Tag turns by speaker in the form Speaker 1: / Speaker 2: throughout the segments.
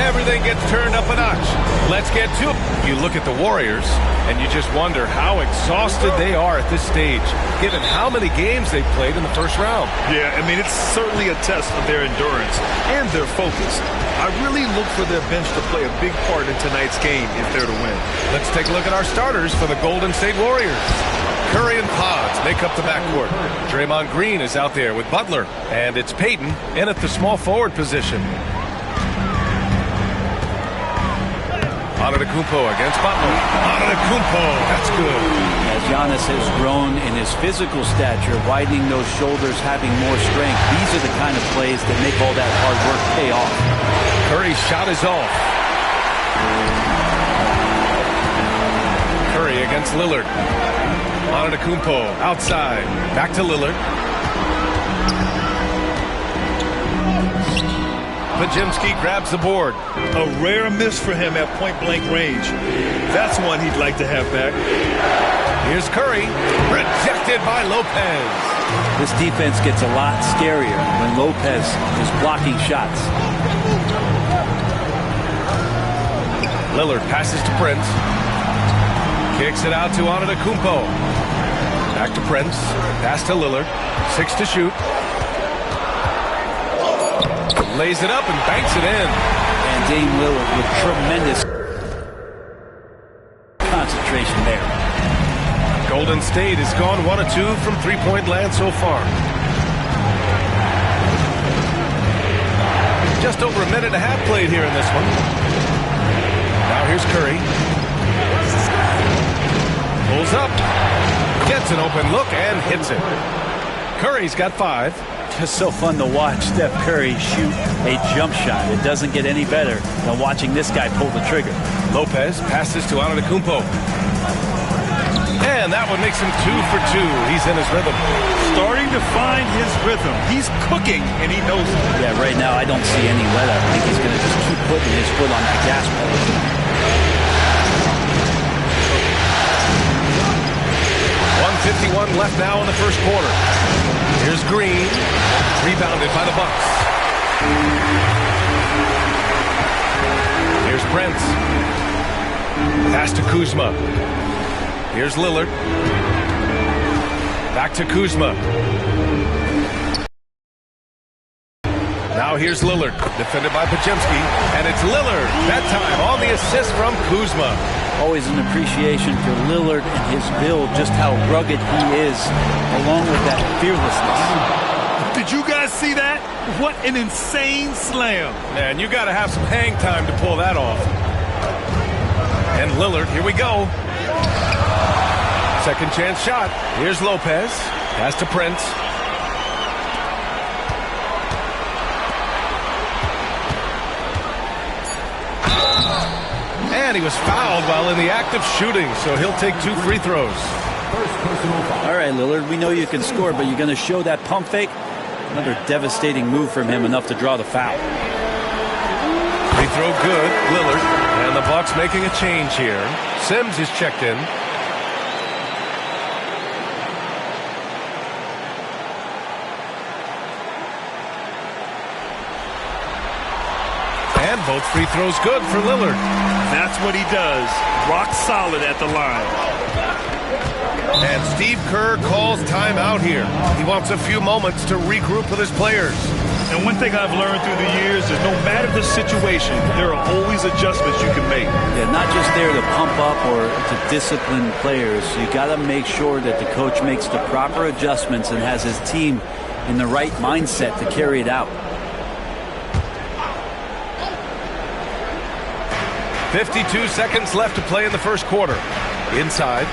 Speaker 1: everything gets turned up a notch. Let's get to it. You look at the Warriors, and you just wonder how exhausted they are at this stage, given how many games they've played in the first round.
Speaker 2: Yeah, I mean, it's certainly a test of their endurance and their focus. I really look for their bench to play a big part in tonight's game if they're to win.
Speaker 1: Let's take a look at our starters for the Golden State Warriors. Curry and Pods make up the backcourt. Draymond Green is out there with Butler, and it's Payton in at the small forward position. Antetokounmpo against Butler. Antetokounmpo, that's good.
Speaker 3: As Giannis has grown in his physical stature, widening those shoulders, having more strength, these are the kind of plays that make all that hard work pay off.
Speaker 1: Curry's shot is off. Curry against Lillard. Antetokounmpo outside. Back to Lillard. Pajemski grabs the board.
Speaker 2: A rare miss for him at point-blank range. That's one he'd like to have back.
Speaker 1: Here's Curry. Rejected by Lopez.
Speaker 3: This defense gets a lot scarier when Lopez is blocking shots.
Speaker 1: Lillard passes to Prince. Kicks it out to Antetokounmpo. Back to Prince. Pass to Lillard. 6 to shoot. Lays it up and banks it in.
Speaker 3: And Dame Lillard with tremendous concentration there.
Speaker 1: Golden State has gone 1 of 2 from three-point land so far. Just over a minute and a half played here in this one. Now here's Curry. Pulls up. Gets an open look and hits it. Curry's got 5.
Speaker 3: Just so fun to watch Steph Curry shoot a jump shot. It doesn't get any better than watching this guy pull the trigger.
Speaker 1: Lopez passes to Antetokounmpo. And that one makes him 2 for 2. He's in his rhythm.
Speaker 2: Starting to find his rhythm. He's cooking, and he knows it.
Speaker 3: Yeah, right now I don't see any let up. I think he's going to just keep putting his foot on that gas pedal.
Speaker 1: 1:51 left now in the first quarter. Here's Green. Rebounded by the Bucks. Here's Brent. Pass to Kuzma. Here's Lillard. Back to Kuzma. Now here's Lillard. Defended by Pajemski. And it's Lillard. That time on the assist from Kuzma.
Speaker 3: Always an appreciation for Lillard and his build, just how rugged he is, along with that fearlessness.
Speaker 2: Did you guys see that? What an insane slam.
Speaker 1: Man, you got to have some hang time to pull that off. And Lillard, here we go. Second chance shot. Here's Lopez. Pass to Prince. And he was fouled while in the act of shooting, so he'll take 2 free throws.
Speaker 3: All right, Lillard, we know you can score, but you're going to show that pump fake? Another devastating move from him, enough to draw the foul.
Speaker 1: Free throw good, Lillard. And the Bucks making a change here. Sims is checked in. And both free throws good for Lillard.
Speaker 2: That's what he does. Rock solid at the line.
Speaker 1: And Steve Kerr calls timeout here. He wants a few moments to regroup with his players.
Speaker 2: And one thing I've learned through the years is no matter the situation, there are always adjustments you can make.
Speaker 3: Yeah, not just there to pump up or to discipline players. You got to make sure that the coach makes the proper adjustments and has his team in the right mindset to carry it out.
Speaker 1: 52 seconds left to play in the first quarter. Inside.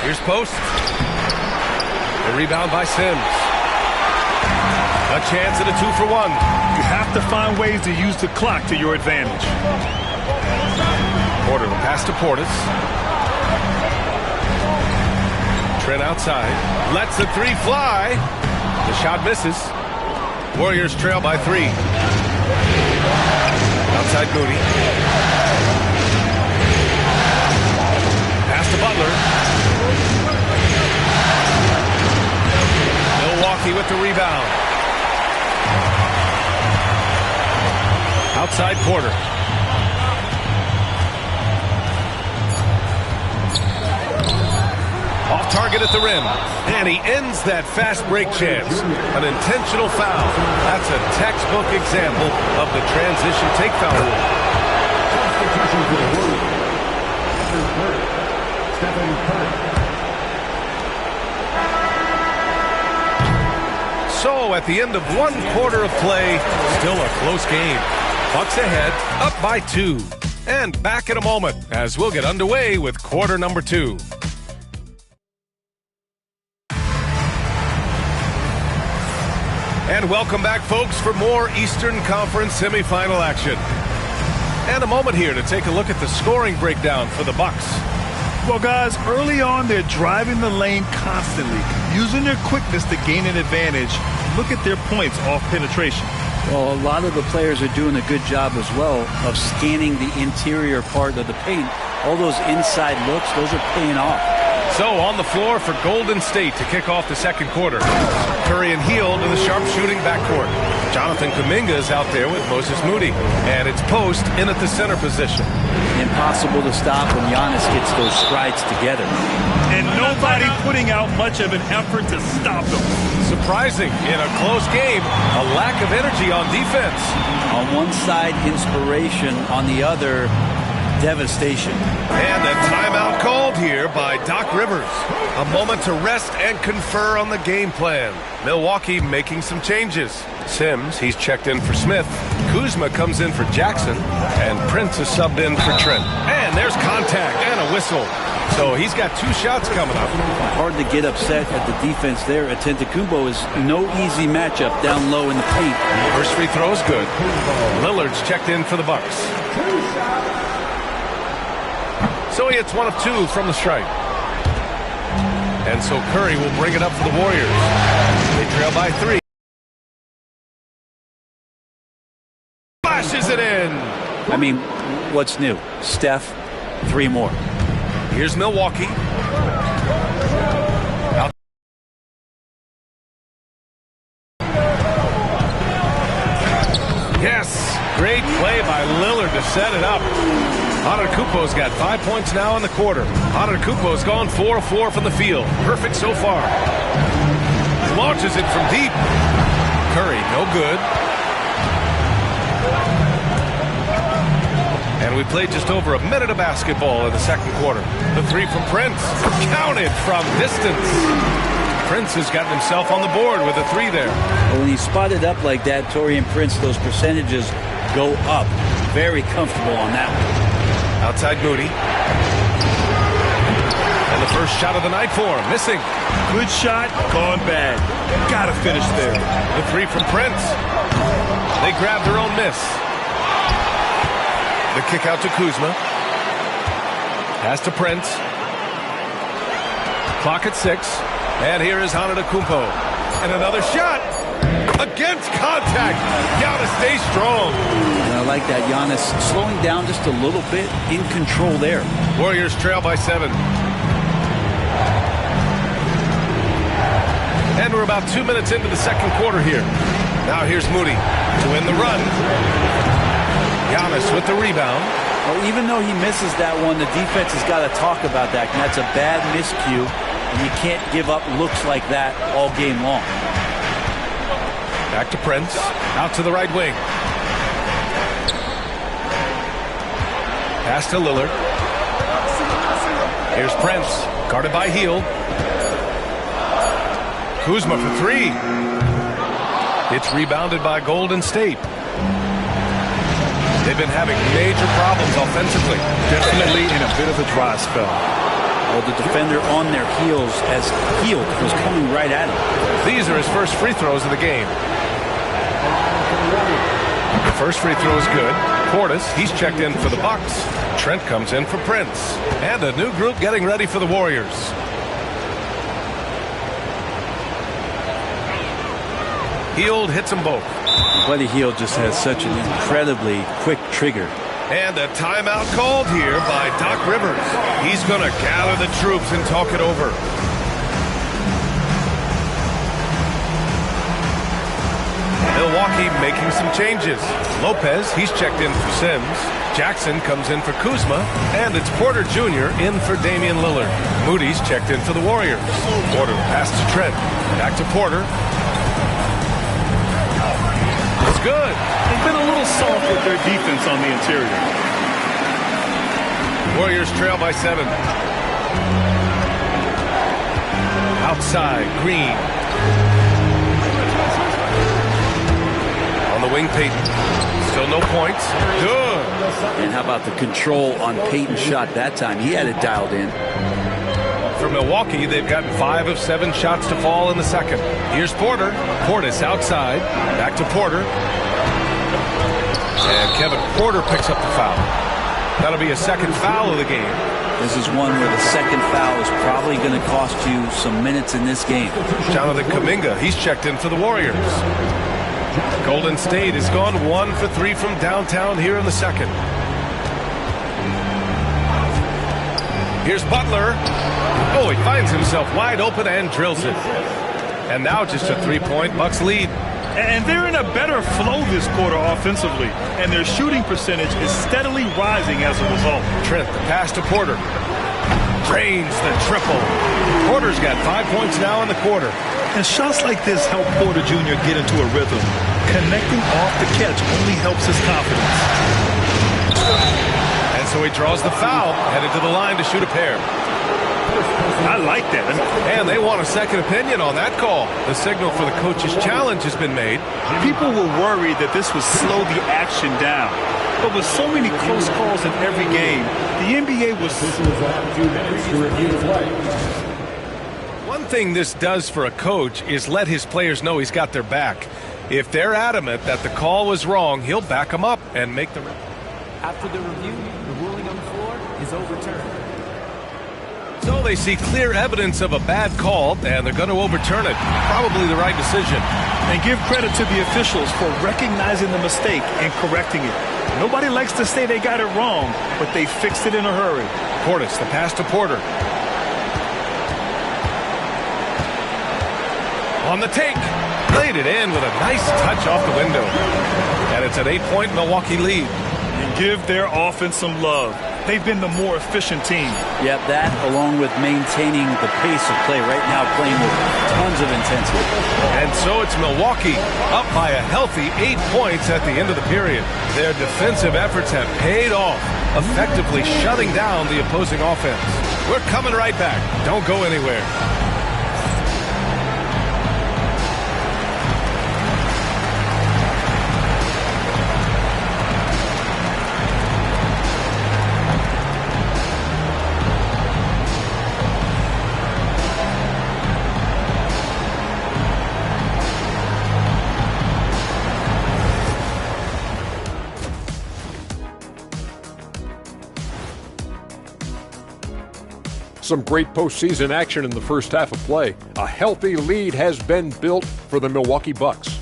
Speaker 1: Here's Post. A rebound by Sims. A chance at a 2-for-1.
Speaker 2: You have to find ways to use the clock to your advantage.
Speaker 1: Porter, the pass to Portis. Trent outside. Lets the 3 fly. The shot misses. Warriors trail by 3. Outside Moody. Pass to Butler. Milwaukee with the rebound. outside quarter. Off target at the rim. And he ends that fast break chance. An intentional foul. That's a textbook example of the transition take foul rule. So at the end of 1 quarter of play, still a close game. Bucks ahead, up by 2. And back in a moment as we'll get underway with quarter number 2. And welcome back, folks, for more Eastern Conference semifinal action. And a moment here to take a look at the scoring breakdown for the Bucks.
Speaker 2: Well, guys, early on, they're driving the lane constantly, using their quickness to gain an advantage. Look at their points off penetration.
Speaker 3: Well, a lot of the players are doing a good job as well of scanning the interior part of the paint. All those inside looks, those are paying off.
Speaker 1: So on the floor for Golden State to kick off the second quarter. Curry and Hield in the sharpshooting backcourt. Jonathan Kuminga is out there with Moses Moody. And it's Post in at the center position.
Speaker 3: Impossible to stop when Giannis gets those strides together.
Speaker 2: And nobody putting out much of an effort to stop them.
Speaker 1: Surprising in a close game, a lack of energy on defense.
Speaker 3: On one side, inspiration. On the other, devastation.
Speaker 1: And a timeout called here by Doc Rivers. A moment to rest and confer on the game plan. Milwaukee making some changes. Sims, he's checked in for Smith. Kuzma comes in for Jackson. And Prince is subbed in for Trent. And there's contact and a whistle. So he's got 2 shots coming up.
Speaker 3: Hard to get upset at the defense there. Antetokounmpo is no easy matchup down low in the paint.
Speaker 1: First free throw is good. Lillard's checked in for the Bucks. So he hits 1 of 2 from the stripe. And so Curry will bring it up for the Warriors. They trail by 3. Flashes it in.
Speaker 3: I mean, what's new? Steph, 3 more.
Speaker 1: Here's Milwaukee. Out. Yes, great play by Lillard to set it up. Antetokounmpo's got 5 points now in the quarter. Antetokounmpo's gone 4 of 4 from the field. Perfect so far. Launches it from deep. Curry, no good. And we played just over a minute of basketball in the second quarter. The 3 from Prince. Counted from distance. Prince has gotten himself on the board with a 3 there.
Speaker 3: Well, when he's spotted up like that, Taurean Prince, those percentages go up. Very comfortable on that one.
Speaker 1: Outside Moody. And the first shot of the night for him. Missing.
Speaker 2: Good shot, gone bad. Gotta finish there.
Speaker 1: The 3 from Prince. They grabbed their own miss. The kick out to Kuzma. Pass to Prince. Clock at 6. And here is Antetokounmpo. And another shot. Against contact. Giannis stays strong.
Speaker 3: And I like that. Giannis slowing down just a little bit, in control there.
Speaker 1: Warriors trail by 7. And we're about 2 minutes into the second quarter here. Now here's Moody to win the run. Giannis with the rebound.
Speaker 3: Well, even though he misses that one, the defense has got to talk about that. And that's a bad miscue. And you can't give up looks like that all game long.
Speaker 1: Back to Prince. Out to the right wing. Pass to Lillard. Here's Prince. Guarded by Hield. Kuzma for 3. It's rebounded by Golden State. They've been having major problems offensively.
Speaker 2: Definitely in a bit of a dry spell.
Speaker 3: Well, the defender on their heels as Hield was coming right at him.
Speaker 1: These are his first free throws of the game. The first free throw is good. Portis, he's checked in for the Bucks. Trent comes in for Prince. And a new group getting ready for the Warriors. Hield hits them both.
Speaker 3: Buddy Hield just has such an incredibly quick trigger.
Speaker 1: And a timeout called here by Doc Rivers. He's going to gather the troops and talk it over. Milwaukee Milwaukee making some changes. Lopez, he's checked in for Sims. Jackson comes in for Kuzma. And it's Porter Jr. in for Damian Lillard. Moody's checked in for the Warriors. Porter pass to Trent. Back to Porter. It's good.
Speaker 2: They've been a little soft with their defense on the interior.
Speaker 1: Warriors trail by 7. Outside, Green. On the wing, Payton. Still no points. Good.
Speaker 3: And how about the control on Payton's shot that time? He had it dialed in.
Speaker 1: For Milwaukee, they've gotten 5 of 7 shots to fall in the second. Here's Porter. Portis outside. Back to Porter. And Kevin Porter picks up the foul. That'll be a second foul of the game.
Speaker 3: This is one where the second foul is probably going to cost you some minutes in this game.
Speaker 1: Jonathan Kuminga, he's checked in for the Warriors. Golden State has gone 1 for 3 from downtown here in the second. Here's Butler. Oh, he finds himself wide open and drills it. And now just a 3-point Bucks lead.
Speaker 2: And they're in a better flow this quarter offensively, and their shooting percentage is steadily rising as a result.
Speaker 1: Trent, the pass to Porter. Drains the triple. Porter's got 5 points now in the quarter.
Speaker 2: And shots like this help Porter Jr. get into a rhythm. Connecting off the catch only helps his confidence.
Speaker 1: And so he draws the foul, headed to the line to shoot a pair.
Speaker 2: I like that.
Speaker 1: And they want a second opinion on that call. The signal for the coach's challenge has been made.
Speaker 2: People were worried that this would slow the action down. But with so many close calls in every game, the NBA was...
Speaker 1: One thing this does for a coach is let his players know he's got their back. If they're adamant that the call was wrong, he'll back them up and make the...
Speaker 4: After the review, the ruling on the floor is overturned.
Speaker 1: So they see clear evidence of a bad call, and they're going to overturn it. Probably the right decision.
Speaker 2: And give credit to the officials for recognizing the mistake and correcting it. Nobody likes to say they got it wrong, but they fixed it in a hurry.
Speaker 1: Portis, the pass to Porter. On the take. Laid it in with a nice touch off the window. And it's an 8-point Milwaukee lead.
Speaker 2: And give their offense some love. They've been the more efficient team.
Speaker 3: Yeah, that along with maintaining the pace of play right now, playing with tons of intensity.
Speaker 1: And so it's Milwaukee up by a healthy 8 points at the end of the period. Their defensive efforts have paid off, effectively shutting down the opposing offense. We're coming right back. Don't go anywhere.
Speaker 5: Some great postseason action in the first half of play. A healthy lead has been built for the Milwaukee Bucks.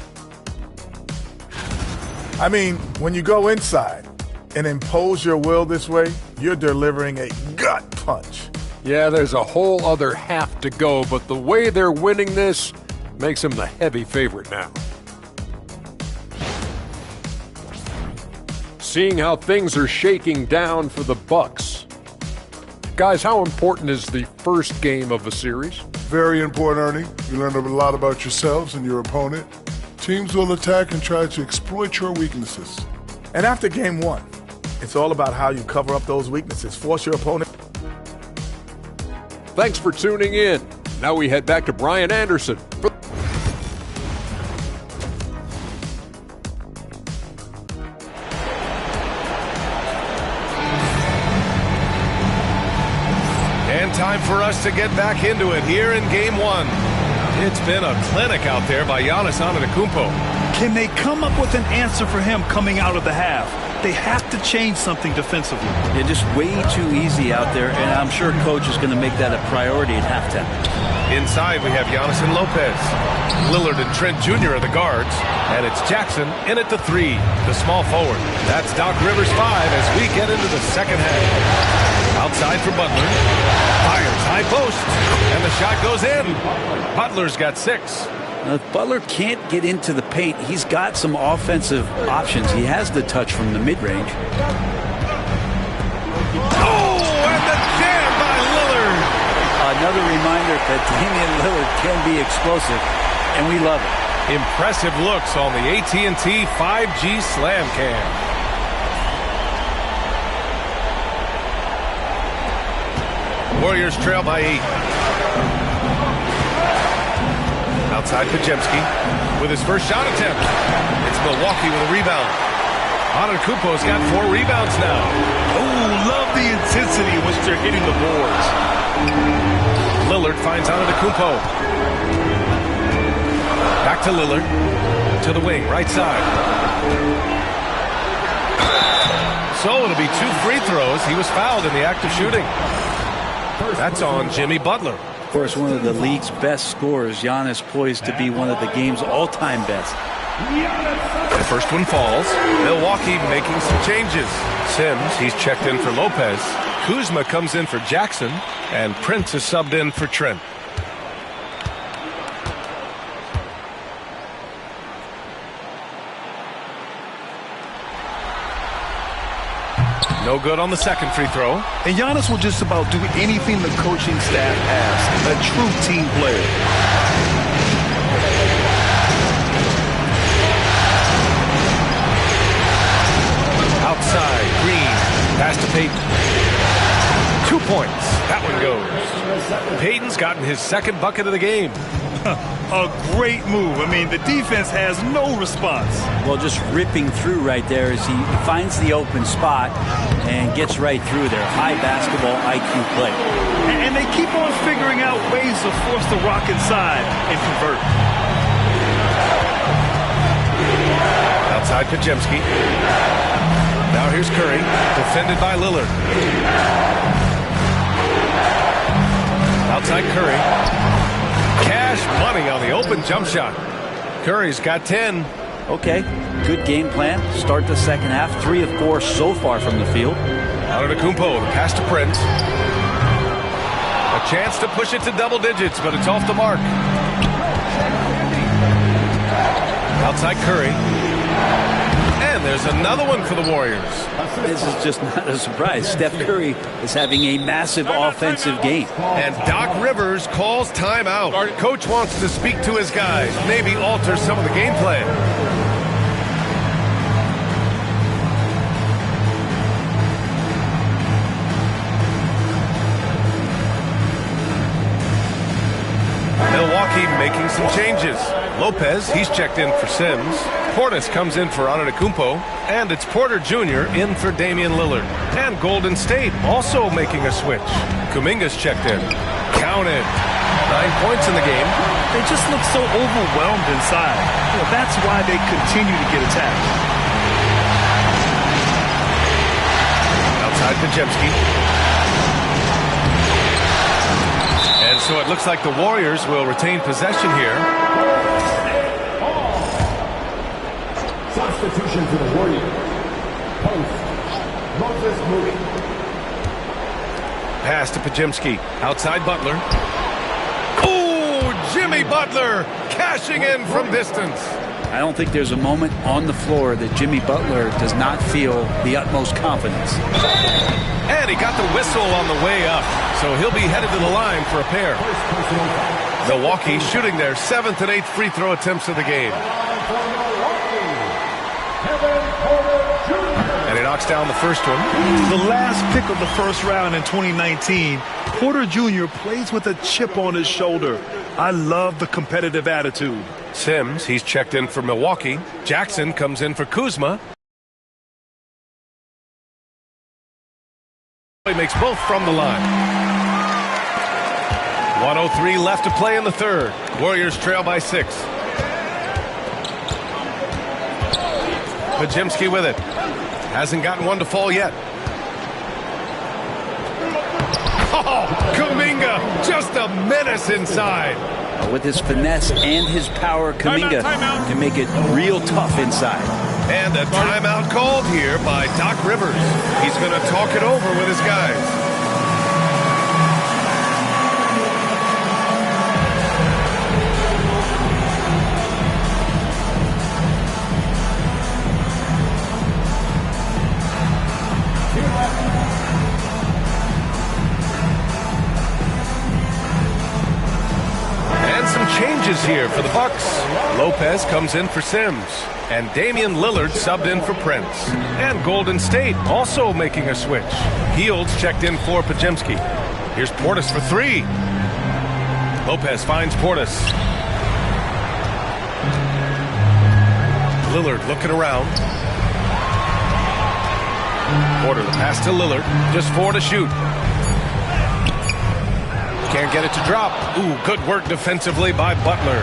Speaker 6: I mean, when you go inside and impose your will this way, you're delivering a gut punch.
Speaker 5: Yeah, there's a whole other half to go, but the way they're winning this makes them the heavy favorite now. Seeing how things are shaking down for the Bucks. Guys, how important is the first game of a series?
Speaker 7: Very important, Ernie. You learn a lot about yourselves and your opponent. Teams will attack and try to exploit your weaknesses.
Speaker 6: And after game 1, it's all about how you cover up those weaknesses, force your opponent.
Speaker 5: Thanks for tuning in. Now we head back to Brian Anderson.
Speaker 1: Time for us to get back into it here in game 1. It's been a clinic out there by Giannis Antetokounmpo.
Speaker 2: Can they come up with an answer for him coming out of the half? They have to change something defensively.
Speaker 3: They're just way too easy out there, and I'm sure coach is going to make that a priority at halftime.
Speaker 1: Inside, we have Giannis and Lopez. Lillard and Trent Jr. are the guards, and it's Jackson in at the 3, the small forward. That's Doc Rivers 5 as we get into the second half. Outside for Butler. Fires high post, and the shot goes in. Butler's got 6.
Speaker 3: If Butler can't get into the paint, he's got some offensive options. He has the touch from the mid-range.
Speaker 1: Oh, and the jam by Lillard.
Speaker 3: Another reminder that Damian Lillard can be explosive, and we love it.
Speaker 1: Impressive looks on the AT&T 5G Slam Cam. Warriors trail by 8. Outside Pajemski with his first shot attempt. It's Milwaukee with a rebound. Antetokounmpo's got 4 rebounds now.
Speaker 2: Oh, love the intensity in which they're hitting the boards.
Speaker 1: Lillard finds Antetokounmpo. Back to Lillard. To the wing, right side. So it'll be 2 free throws. He was fouled in the act of shooting. That's on Jimmy Butler.
Speaker 3: Of course, one of the league's best scorers, Giannis, poised to be one of the game's all-time best.
Speaker 1: The first one falls. Milwaukee making some changes. Sims, he's checked in for Lopez. Kuzma comes in for Jackson. And Prince is subbed in for Trent. No good on the second free throw.
Speaker 2: And Giannis will just about do anything the coaching staff asks. A true team player.
Speaker 1: Outside, Green. Pass to Payton. 2 points. That one goes. Payton's gotten his second bucket of the game.
Speaker 2: A great move. I mean, the defense has no response.
Speaker 3: Well, just ripping through right there as he finds the open spot and gets right through there. High basketball IQ play.
Speaker 2: And they keep on figuring out ways to force the rock inside and convert.
Speaker 1: Outside Pajemski. Now here's Curry, defended by Lillard. Outside Curry. Cash money on the open jump shot. Curry's got 10.
Speaker 3: Okay, good game plan. Start the second half. 3 of 4 so far from the field.
Speaker 1: Antetokounmpo, the pass to Prince. A chance to push it to double digits, but it's off the mark. Outside Curry. And there's another one for the Warriors.
Speaker 3: This is just not a surprise. Steph Curry is having a massive offensive game.
Speaker 1: And Doc Rivers calls timeout. Our coach wants to speak to his guys, maybe alter some of the game plan. Milwaukee making some changes. Lopez, he's checked in for Sims. Portis comes in for Antetokounmpo. And it's Porter Jr. in for Damian Lillard. And Golden State also making a switch. Kuminga's checked in. Counted. 9 points in the game.
Speaker 2: They just look so overwhelmed inside. That's why they continue to get attacked.
Speaker 1: Outside Pajemski. And so it looks like the Warriors will retain possession here.
Speaker 8: Substitution for the Warriors. Post, Moses Moody.
Speaker 1: Pass to Pajemski. Outside Butler. Oh, Jimmy Butler cashing in from distance.
Speaker 3: I don't think there's a moment on the floor that Jimmy Butler does not feel the utmost confidence.
Speaker 1: And he got the whistle on the way up, so he'll be headed to the line for a pair. Milwaukee shooting their 7th and 8th free throw attempts of the game. And he knocks down the first one.
Speaker 2: The last pick of the first round in 2019, Porter Jr. plays with a chip on his shoulder. I love the competitive attitude.
Speaker 1: Sims, he's checked in for Milwaukee. Jackson comes in for Kuzma. He makes both from the line. 1:03 left to play in the third. Warriors trail by 6. Pajemski with it. Hasn't gotten one to fall yet. Oh, Kuminga, just a menace inside.
Speaker 3: With his finesse and his power, Kuminga can make it real tough inside.
Speaker 1: And a timeout called here by Doc Rivers. He's going to talk it over with his guys. some changes here for the Bucks. Lopez comes in for Sims. And Damian Lillard subbed in for Prince. And Golden State also making a switch. Heald's checked in for Pajemski. Here's Portis for three. Lopez finds Portis. Lillard looking around. Porter the pass to Lillard. Just 4 to shoot. Can't get it to drop. Ooh, good work defensively by Butler.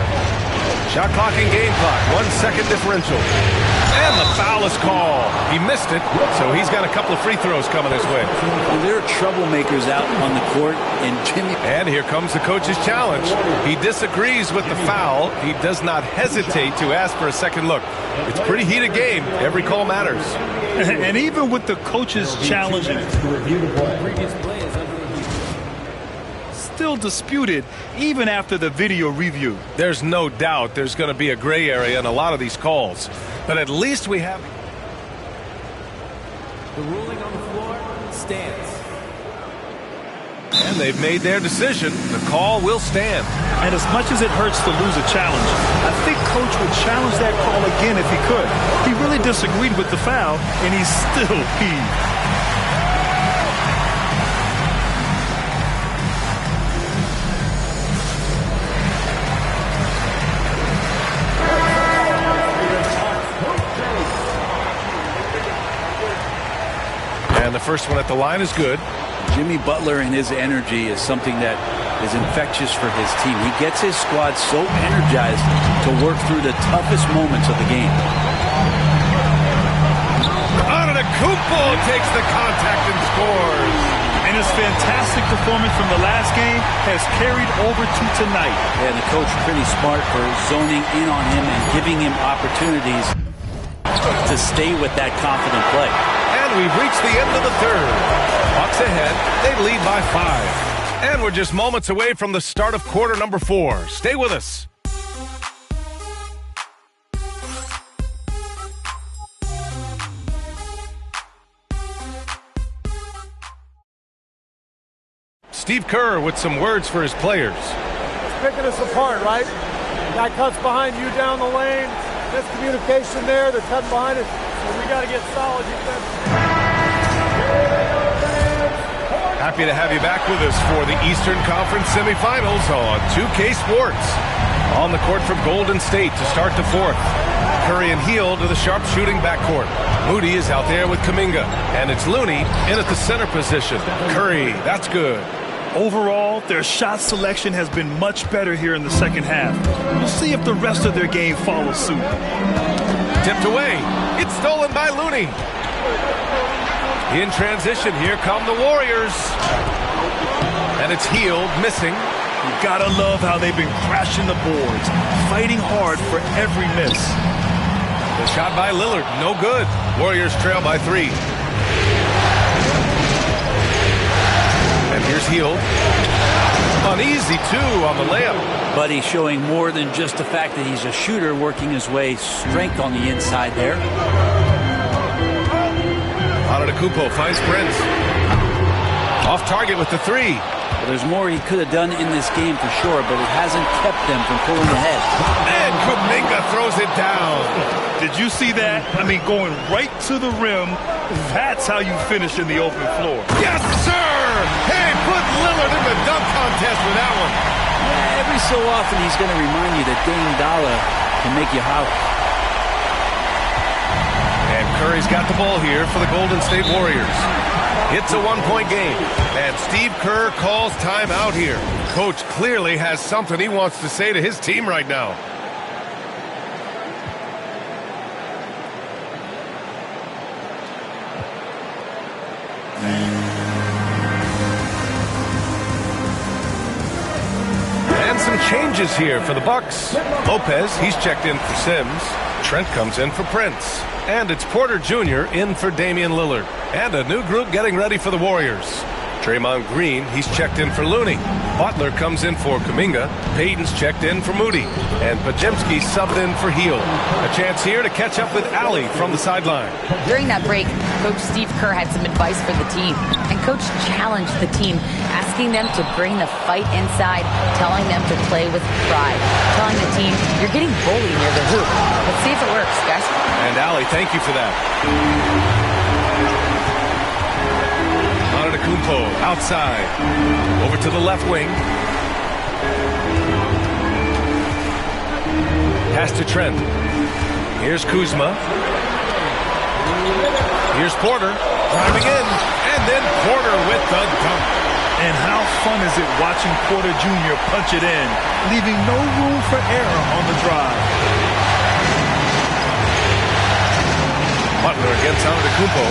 Speaker 1: Shot clock and game clock. 1 second differential. And the foul is called. He missed it, so he's got a couple of free throws coming his way.
Speaker 3: Well, there are troublemakers out on the court, and Jimmy...
Speaker 1: And here comes the coach's challenge. He disagrees with the foul. He does not hesitate to ask for a second look. It's a pretty heated game. Every call matters.
Speaker 2: And even with the coach's challenge, still disputed even after the video review.
Speaker 1: There's no doubt there's going to be a gray area in a lot of these calls. But at least we have...
Speaker 4: The ruling on the floor stands.
Speaker 1: And they've made their decision. The call will stand.
Speaker 2: And as much as it hurts to lose a challenge, I think Coach would challenge that call again if he could. He really disagreed with the foul, and he's still peeved.
Speaker 1: And the first one at the line is good.
Speaker 3: Jimmy Butler and his energy is something that is infectious for his team. He gets his squad so energized to work through the toughest moments of the game.
Speaker 1: Antetokounmpo takes the contact and scores.
Speaker 2: And his fantastic performance from the last game has carried over to tonight.
Speaker 3: And the coach pretty smart for zoning in on him and giving him opportunities to stay with that confident play.
Speaker 1: And we've reached the end of the third. Bucks ahead. They lead by 5. And we're just moments away from the start of quarter number 4. Stay with us. Steve Kerr with some words for his players.
Speaker 9: It's picking us apart, right? Guy cuts behind you down the lane. Miscommunication there. They're cutting behind us. So we got to get solid defense.
Speaker 1: Happy to have you back with us for the Eastern Conference semifinals on 2K Sports. On the court for Golden State to start the fourth. Curry and Hield to the sharpshooting backcourt. Moody is out there with Kuminga. And it's Looney in at the center position. Curry, that's good.
Speaker 2: Overall, their shot selection has been much better here in the second half. We'll see if the rest of their game follows suit.
Speaker 1: Tipped away. It's stolen by Looney. In transition, here come the Warriors. And it's Hield missing.
Speaker 2: You gotta love how they've been crashing the boards, fighting hard for every miss.
Speaker 1: The shot by Lillard, no good. Warriors trail by 3. And here's Hield. Uneasy, too, on the layup.
Speaker 3: But he's showing more than just the fact that he's a shooter, working his way strength on the inside there.
Speaker 1: Antetokounmpo finds Prince. Off target with the 3.
Speaker 3: Well, there's more he could have done in this game for sure, but it hasn't kept them from pulling ahead.
Speaker 1: And Kuminga throws it down.
Speaker 2: Did you see that? I mean, going right to the rim. That's how you finish in the open floor.
Speaker 1: Yes, sir! Hey, put Lillard in the dunk contest with that one.
Speaker 3: Yeah, every so often he's going to remind you that Dame Dollar can make you holler.
Speaker 1: And Curry's got the ball here for the Golden State Warriors. It's a 1-point game. And Steve Kerr calls timeout here. Coach clearly has something he wants to say to his team right now. And some changes here for the Bucks. Lopez, he's checked in for Sims. Trent comes in for Prince. And it's Porter Jr. in for Damian Lillard. And a new group getting ready for the Warriors. Draymond Green, he's checked in for Looney. Butler comes in for Kuminga. Payton's checked in for Moody. And Podziemski subbed in for Heel. A chance here to catch up with Allie from the sideline.
Speaker 10: During that break, Coach Steve Kerr had some advice for the team. And Coach challenged the team, asking them to bring the fight inside, telling them to play with pride. Telling the team, you're getting bullied near the hoop. Let's see if it works, guys.
Speaker 1: And Allie, thank you for that. Antetokounmpo outside. Over to the left wing. Pass to Trent. Here's Kuzma. Here's Porter. Driving in. And then Porter with the dunk.
Speaker 2: And how fun is it watching Porter Jr. punch it in, leaving no room for error on the drive.
Speaker 1: Butler against Antetokounmpo.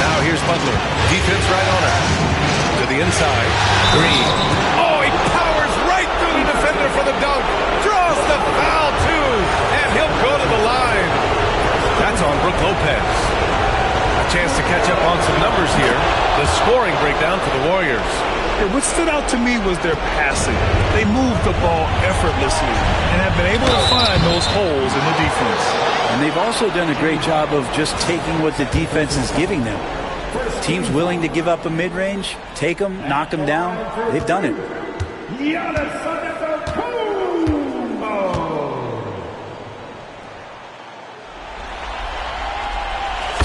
Speaker 1: Now here's Butler. Defense right on it. To the inside. Green. Oh, he powers right through the defender for the dunk. Draws the foul, too. And he'll go to the line. That's on Brook Lopez. A chance to catch up on some numbers here. The scoring breakdown for the Warriors.
Speaker 2: What stood out to me was their passing. They moved the ball effortlessly and have been able to find those holes in the defense.
Speaker 3: And they've also done a great job of just taking what the defense is giving them. Teams willing to give up a mid-range, take them, knock them down. They've done it.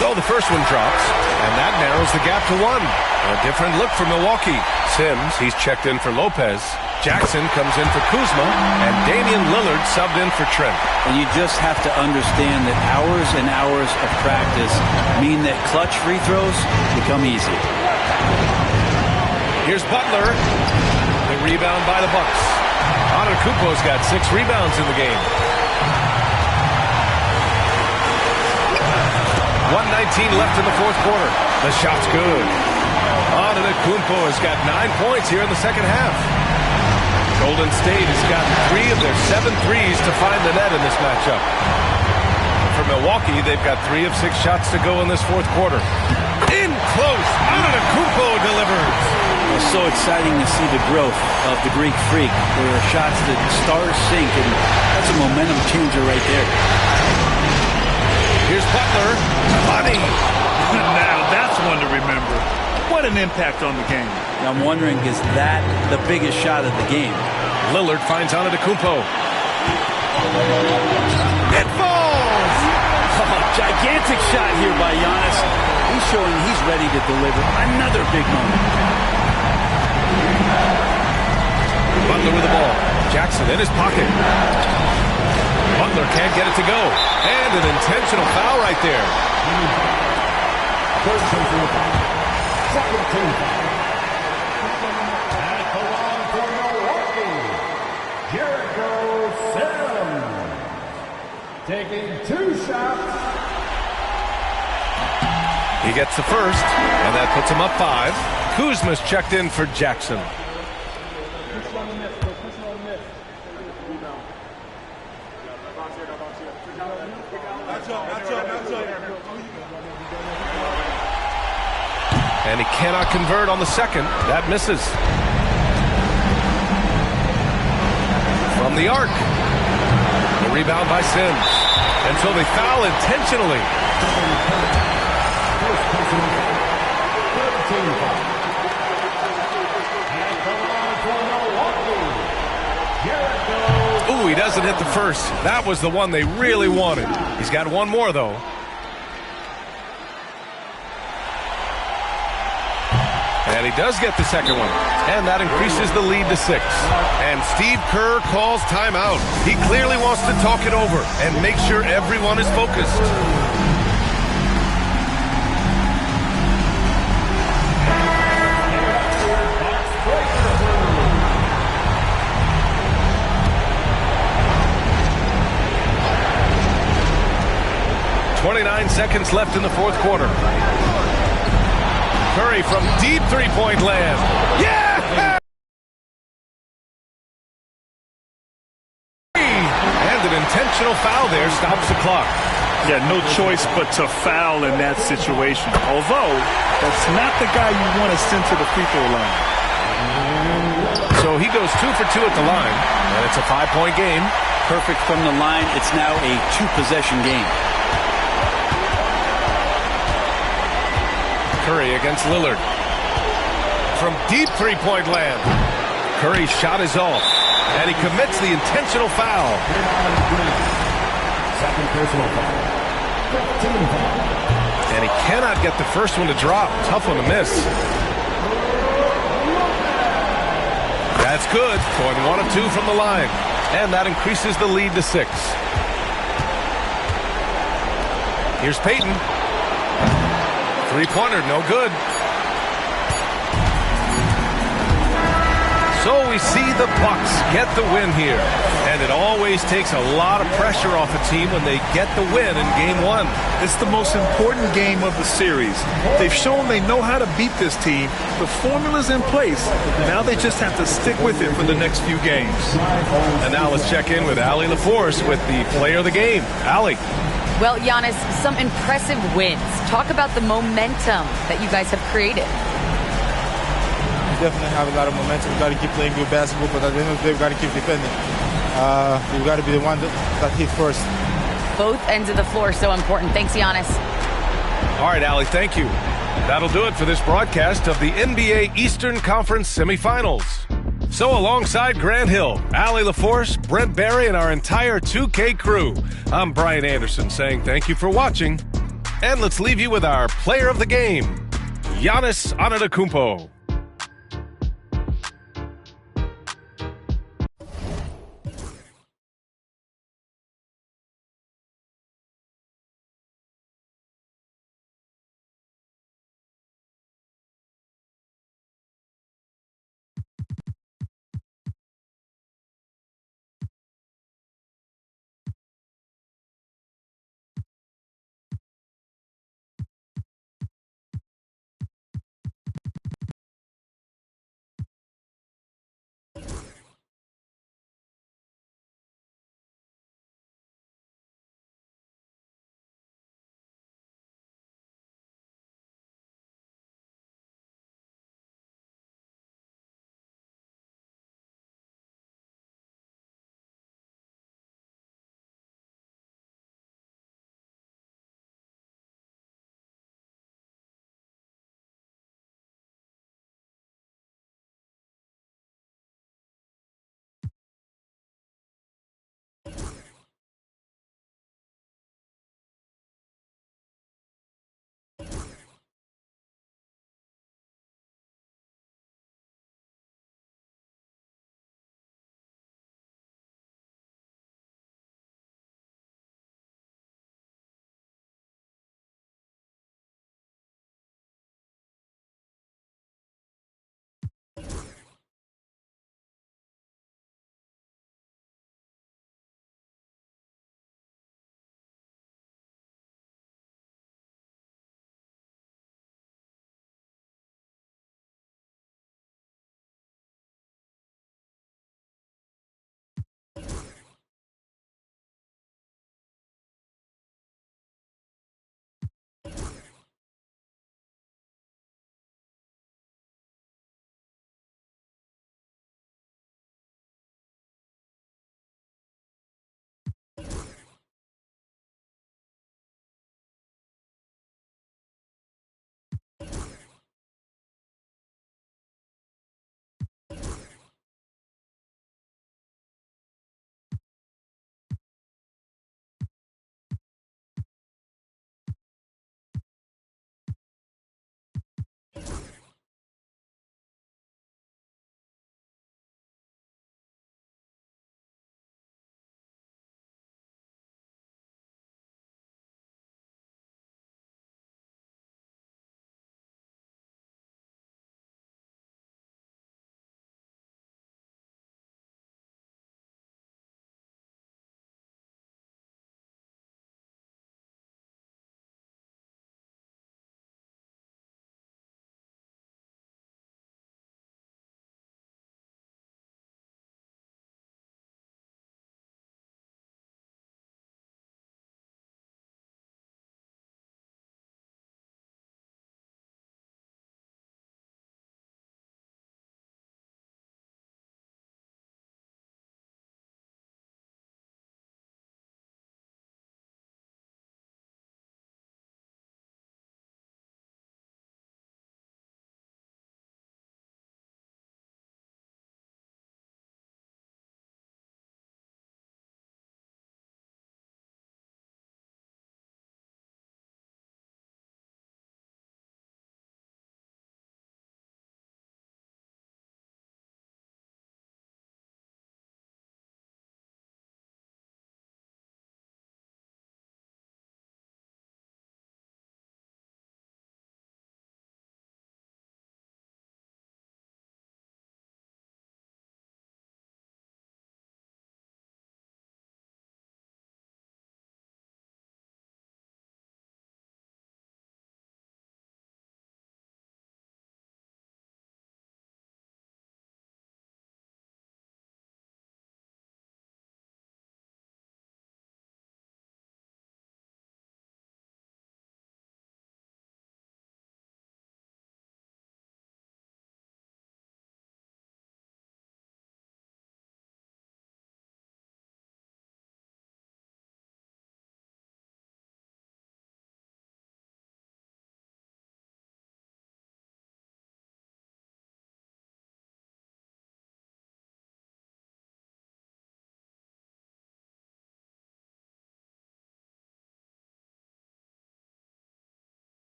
Speaker 1: So the first one drops, and that narrows the gap to 1. A different look for Milwaukee. Sims, he's checked in for Lopez. Jackson comes in for Kuzma, and Damian Lillard subbed in for Trent.
Speaker 3: And you just have to understand that hours and hours of practice mean that clutch free throws become easy.
Speaker 1: Here's Butler. The rebound by the Bucks. Antetokounmpo's got 6 rebounds in the game. 1:19 left in the fourth quarter. The shot's good. Antetokounmpo has got 9 points here in the second half. Golden State has gotten 3 of their 7 threes to find the net in this matchup. For Milwaukee, they've got 3 of 6 shots to go in this fourth quarter. In close, Antetokounmpo delivers.
Speaker 3: It's so exciting to see the growth of the Greek Freak. There are shots that stars sink, and that's a momentum changer right there.
Speaker 1: Here's Butler. Money.
Speaker 2: Now that's one to remember. What an impact on the game.
Speaker 3: I'm wondering, is that the biggest shot of the game?
Speaker 1: Lillard finds Antetokounmpo. It falls!
Speaker 3: Gigantic shot here by Giannis. He's showing he's ready to deliver another big moment.
Speaker 1: Butler with the ball. Jackson in his pocket. Butler can't get it to go. And an intentional foul right there.
Speaker 8: First team foul. Second team foul. At the line for Milwaukee, Jericho Sims. Taking 2 shots.
Speaker 1: He gets the first, and that puts him up 5. Kuzma's checked in for Jackson. And he cannot convert on the second. That misses. From the arc. The rebound by Sims. And so they foul intentionally. Ooh, he doesn't hit the first. That was the one they really wanted. He's got 1 more, though. And he does get the second one. And that increases the lead to 6. And Steve Kerr calls timeout. He clearly wants to talk it over and make sure everyone is focused. .29 seconds left in the fourth quarter. Curry from deep three-point land. Yeah! And an intentional foul there stops the clock.
Speaker 2: Yeah, no choice but to foul in that situation. Although, that's not the guy you want to send to the free throw line.
Speaker 1: So he goes 2 for 2 at the line, and it's a 5-point game.
Speaker 3: Perfect from the line. It's now a 2-possession game.
Speaker 1: Curry against Lillard. From deep three-point land. Curry's shot is off, and he commits the intentional foul.
Speaker 8: Second personal foul.
Speaker 1: And he cannot get the first one to drop. Tough one to miss. That's good. Going 1 of 2 from the line. And that increases the lead to 6. Here's Payton. Three-pointer, no good. So we see the Bucks get the win here. And it always takes a lot of pressure off a team when they get the win in Game 1.
Speaker 2: It's the most important game of the series. They've shown they know how to beat this team. The formula's in place. Now they just have to stick with it for the next few games.
Speaker 1: And now let's check in with Allie LaForce with the player of the game. Allie.
Speaker 10: Well, Giannis, some impressive wins. Talk about the momentum that you guys have created.
Speaker 11: We definitely have a lot of momentum. We've got to keep playing good basketball, but at the end of the day, we've got to keep defending. We've got to be the one that hit first.
Speaker 10: Both ends of the floor so important. Thanks, Giannis.
Speaker 1: All right, Allie, thank you. That'll do it for this broadcast of the NBA Eastern Conference semifinals. So alongside Grant Hill, Allie LaForce, Brent Barry, and our entire 2K crew, I'm Brian Anderson saying thank you for watching. And let's leave you with our player of the game, Giannis Antetokounmpo.